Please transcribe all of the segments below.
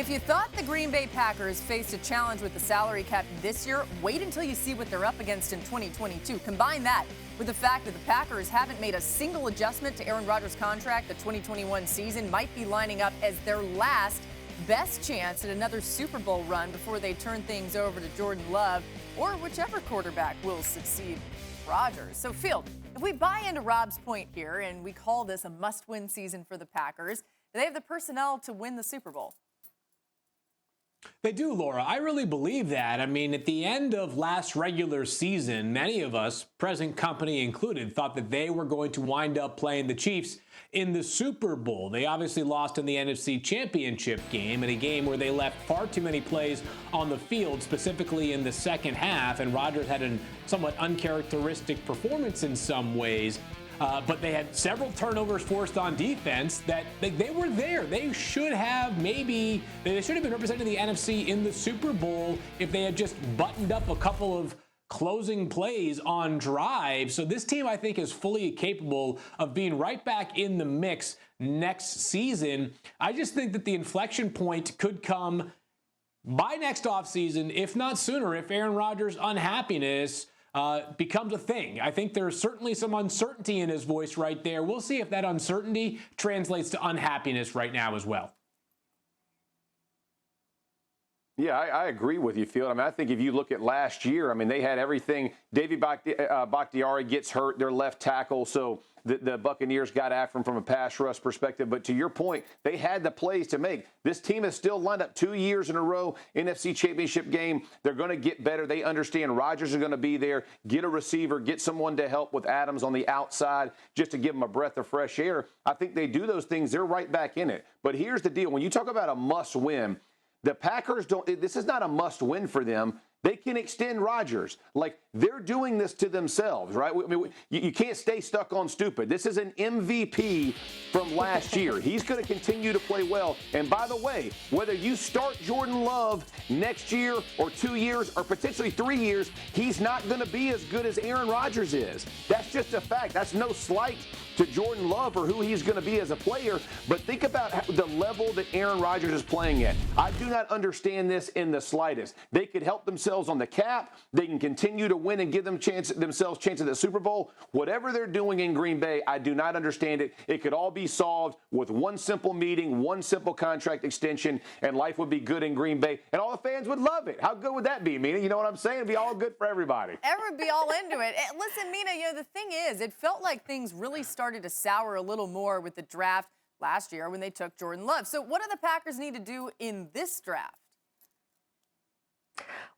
If you thought the Green Bay Packers faced a challenge with the salary cap this year, wait until you see what they're up against in 2022. Combine that with the fact that the Packers haven't made a single adjustment to Aaron Rodgers' contract. The 2021 season might be lining up as their last best chance at another Super Bowl run before they turn things over to Jordan Love or whichever quarterback will succeed Rodgers. So, Field, if we buy into Rob's point here and we call this a must-win season for the Packers, do they have the personnel to win the Super Bowl? They do, Laura. I really believe that. I mean, at the end of last regular season, many of us, present company included, thought that they were going to wind up playing the Chiefs in the Super Bowl. They obviously lost in the NFC Championship game, in a game where they left far too many plays on the field, specifically in the second half, and Rodgers had a somewhat uncharacteristic performance in some ways. But they had several turnovers forced on defense that they were there. They should have been representing the NFC in the Super Bowl if they had just buttoned up a couple of closing plays on drives. So this team, I think, is fully capable of being right back in the mix next season. I just think that the inflection point could come by next offseason, if not sooner, if Aaron Rodgers' unhappiness becomes a thing. I think there's certainly some uncertainty in his voice right there. We'll see if that uncertainty translates to unhappiness right now as well. Yeah, I agree with you, Field. I mean, I think if you look at last year, I mean, they had everything. Davey Bakhtiari gets hurt, their left tackle, so the Buccaneers got after him from a pass rush perspective. But to your point, they had the plays to make. This team has still lined up 2 years in a row, NFC Championship game. They're going to get better. They understand Rodgers is going to be there. Get a receiver, get someone to help with Adams on the outside just to give them a breath of fresh air. I think they do those things. They're right back in it. But here's the deal. When you talk about a must-win, the Packers this is not a must-win for them. They can extend Rodgers. Like, they're doing this to themselves, right? I mean, you can't stay stuck on stupid. This is an MVP from last year. He's going to continue to play well. And by the way, whether you start Jordan Love next year or 2 years or potentially 3 years, he's not going to be as good as Aaron Rodgers is. That's just a fact. That's no slight to Jordan Love or who he's going to be as a player. But think about the level that Aaron Rodgers is playing at. I do not understand this in the slightest. They could help themselves on the cap. They can continue to win and give themselves chances at the Super Bowl. Whatever they're doing in Green Bay, I do not understand it. It could all be solved with one simple meeting, one simple contract extension, and life would be good in Green Bay, and all the fans would love it. How good would that be, Mina? You know what I'm saying? It'd be all good for everybody. Everyone would be all into it. Listen, Mina, the thing is, it felt like things really started to sour a little more with the draft last year when they took Jordan Love. So what do the Packers need to do in this draft?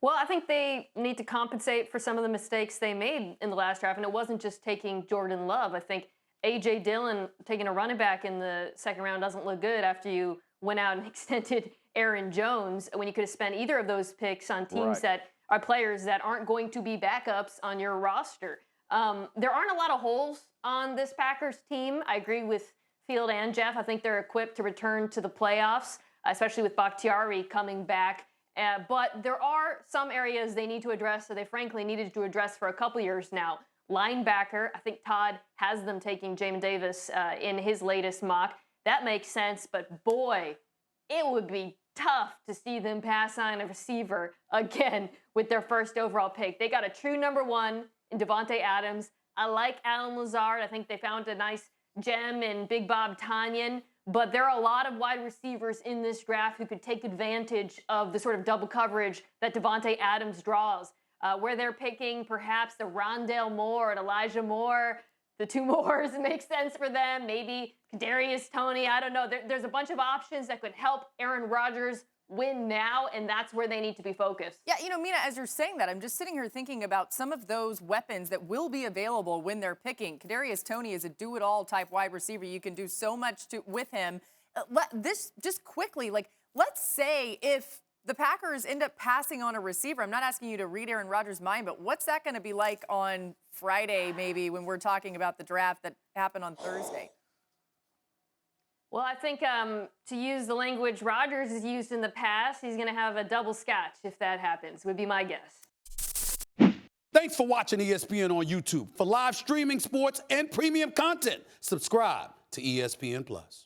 Well, I think they need to compensate for some of the mistakes they made in the last draft. And it wasn't just taking Jordan Love. I think A.J. Dillon taking a running back in the second round doesn't look good after you went out and extended Aaron Jones when you could have spent either of those picks on teams that are players that aren't going to be backups on your roster. There aren't a lot of holes on this Packers team. I agree with Field and Jeff. I think they're equipped to return to the playoffs, especially with Bakhtiari coming back. But there are some areas they need to address, so they frankly needed to address for a couple years now. Linebacker, I think Todd has them taking Jamin Davis in his latest mock. That makes sense, but boy, it would be tough to see them pass on a receiver again with their first overall pick. They got a true number one in Davante Adams. I like Allen Lazard. I think they found a nice gem in Big Bob Tonyan. But there are a lot of wide receivers in this draft who could take advantage of the sort of double coverage that Davante Adams draws. Where they're picking perhaps the Rondale Moore and Elijah Moore, the two Moores, it makes sense for them. Maybe Kadarius Toney, I don't know. There's a bunch of options that could help Aaron Rodgers win now, and that's where they need to be focused. Yeah, Mina, as you're saying that, I'm just sitting here thinking about some of those weapons that will be available when they're picking. Kadarius Toney is a do-it-all type wide receiver. You can do so much with him. This just quickly, let's say if the Packers end up passing on a receiver, I'm not asking you to read Aaron Rodgers' mind, but what's that going to be like on Friday maybe when we're talking about the draft that happened on Thursday? Well, I think to use the language Rodgers has used in the past, he's going to have a double scotch if that happens, would be my guess. Thanks for watching ESPN on YouTube. For live streaming, sports, and premium content, subscribe to ESPN+.